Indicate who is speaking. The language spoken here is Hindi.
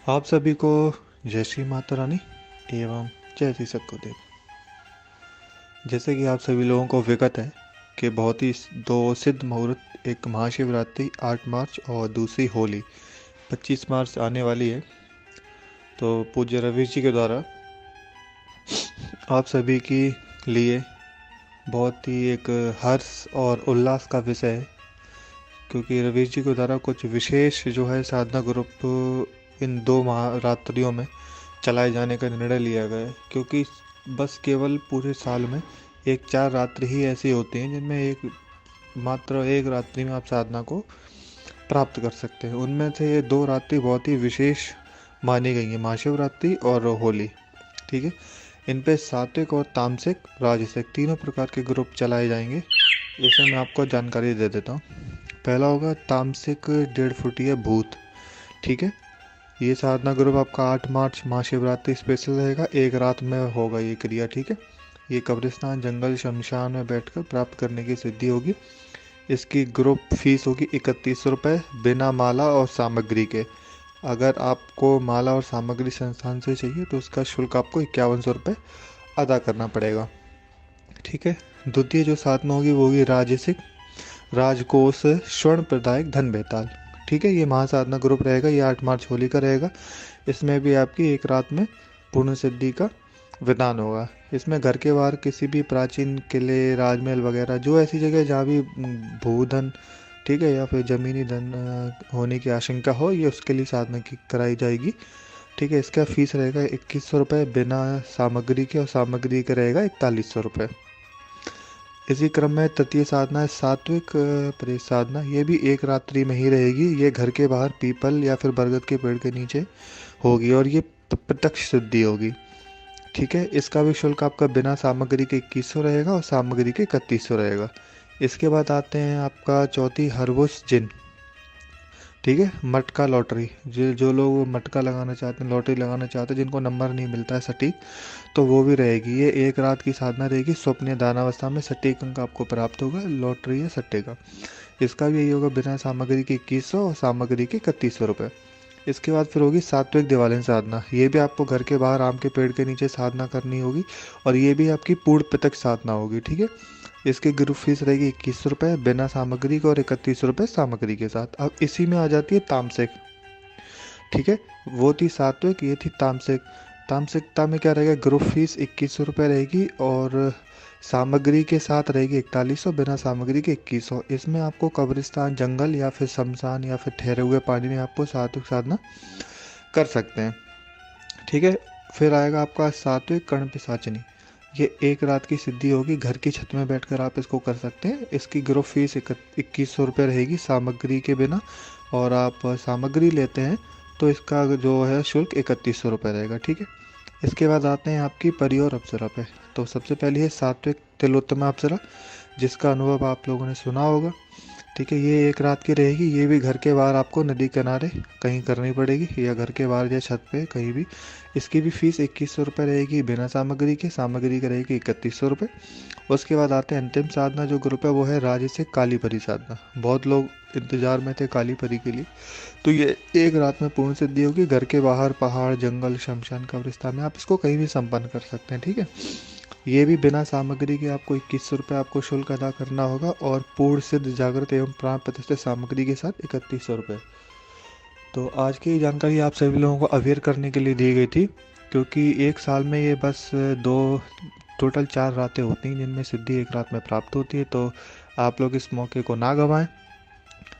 Speaker 1: आप सभी को जय श्री माता रानी एवं जय श्री सतगुरुदेव। जैसे कि आप सभी लोगों को विगत है कि बहुत ही दो सिद्ध मुहूर्त, एक महाशिवरात्रि 8 मार्च और दूसरी होली 25 मार्च आने वाली है। तो पूज्य रवि जी के द्वारा आप सभी के लिए बहुत ही एक हर्ष और उल्लास का विषय है, क्योंकि रवि जी के द्वारा कुछ विशेष जो है साधना ग्रुप इन 2 महारात्रियों में चलाए जाने का निर्णय लिया गया है। क्योंकि बस केवल पूरे साल में एक 4 रात्रि ही ऐसी होती हैं जिनमें मात्र एक रात्रि में आप साधना को प्राप्त कर सकते हैं। उनमें से ये 2 रात्रि बहुत ही विशेष मानी गई हैं, महाशिवरात्रि और होली। ठीक है, इन पे सात्विक और तामसिक राजसिक तीनों प्रकार के ग्रुप चलाए जाएंगे। इसमें मैं आपको जानकारी दे देता हूँ। पहला होगा तामसिक 1.5 फुटीय भूत। ठीक है, ये साधना ग्रुप आपका 8 मार्च महाशिवरात्रि स्पेशल रहेगा, एक रात में होगा ये क्रिया। ठीक है, ये कब्रिस्तान जंगल शमशान में बैठकर प्राप्त करने की सिद्धि होगी। इसकी ग्रुप फीस होगी 3100 रुपये बिना माला और सामग्री के। अगर आपको माला और सामग्री संस्थान से चाहिए तो उसका शुल्क आपको 5100 रुपये अदा करना पड़ेगा। ठीक है, द्वितीय जो साधना होगी वो होगी राजसिक राजकोष स्वर्ण प्रदायक धन बेताल। ठीक है, ये महासाधना ग्रुप रहेगा, ये 8 मार्च होली का रहेगा। इसमें भी आपकी एक रात में पूर्ण सिद्धि का विधान होगा। इसमें घर के बाहर किसी भी प्राचीन किले राजमहल वगैरह जो ऐसी जगह जहाँ भी भूधन, ठीक है, या फिर जमीनी धन होने की आशंका हो, ये उसके लिए साधना की कराई जाएगी। ठीक है, इसका फीस रहेगा 2100 रुपये बिना सामग्री के, और सामग्री का रहेगा 4100 रुपये। इसी क्रम में तृतीय साधना है सात्विक प्रेत साधना। ये भी एक रात्रि में ही रहेगी। ये घर के बाहर पीपल या फिर बरगद के पेड़ के नीचे होगी और ये प्रत्यक्ष सिद्धि होगी। ठीक है, इसका भी शुल्क आपका बिना सामग्री के 2100 रहेगा और सामग्री के 3100 रहेगा। इसके बाद आते हैं आपका चौथी हरवुस जिन। ठीक है, मटका लॉटरी, जो लोग मटका लगाना चाहते हैं, लॉटरी लगाना चाहते हैं, जिनको नंबर नहीं मिलता है सटीक, तो वो भी रहेगी। ये एक रात की साधना रहेगी। स्वप्न दानावस्था में सटीक अंक आपको प्राप्त होगा लॉटरी या सट्टे का। इसका भी यही होगा, बिना सामग्री के 2100 और सामग्री के 3100 रुपये। इसके बाद फिर होगी सात्विक दिवालीन साधना। ये भी आपको घर के बाहर आम के पेड़ के नीचे साधना करनी होगी और ये भी आपकी पूर्ण प्रत्यक्ष साधना होगी। ठीक है, इसकी ग्रुप फीस रहेगी 2100 रुपये बिना सामग्री के और 3100 रुपये सामग्री के साथ। अब इसी में आ जाती है तामसिक। ठीक है, वो थी सात्विक, ये थी तामसिक। तामसिकता में क्या रहेगा, ग्रुप फीस 2100 रुपये रहेगी और सामग्री के साथ रहेगी 4100, बिना सामग्री के 2100। इसमें आपको कब्रिस्तान जंगल या फिर शमशान या फिर ठहरे हुए पानी में आपको सात्विक साधना कर सकते हैं। ठीक है, फिर आएगा आपका सात्विक कर्ण पिशाचनी। ये एक रात की सिद्धि होगी, घर की छत में बैठकर आप इसको कर सकते हैं। इसकी ग्रुप फीस 2100 रुपये रहेगी सामग्री के बिना, और आप सामग्री लेते हैं तो इसका जो है शुल्क 3100 रुपये रहेगा। ठीक है, इसके बाद आते हैं आपकी परी और अप्सरा पे। तो सबसे पहले है सात्विक तिलोत्तमा अप्सरा, जिसका अनुभव आप लोगों ने सुना होगा। ठीक है, ये एक रात की रहेगी। ये भी घर के बाहर आपको नदी किनारे कहीं करनी पड़ेगी, या घर के बाहर या छत पे कहीं भी। इसकी भी फीस 2100 रुपये रहेगी बिना सामग्री के, सामग्री का रहेगी 3100 रुपये। उसके बाद आते हैं अंतिम साधना जो ग्रुप है, वो है राजसिक काली परी साधना। बहुत लोग इंतजार में थे काली परी के लिए, तो ये एक रात में पूर्ण सिद्धि होगी। घर के बाहर पहाड़ जंगल शमशान कब्रिस्तान में आप इसको कहीं भी संपन्न कर सकते हैं। ठीक है, ये भी बिना सामग्री के आपको 2100 रुपये आपको शुल्क अदा करना होगा, और पूर्ण सिद्ध जागृत एवं प्राण प्रतिष्ठित सामग्री के साथ 3100 रुपये। तो आज की जानकारी आप सभी लोगों को अवेयर करने के लिए दी गई थी, क्योंकि एक साल में ये बस दो टोटल 4 रातें होती हैं जिनमें सिद्धि एक रात में प्राप्त होती है। तो आप लोग इस मौके को ना गंवाएं।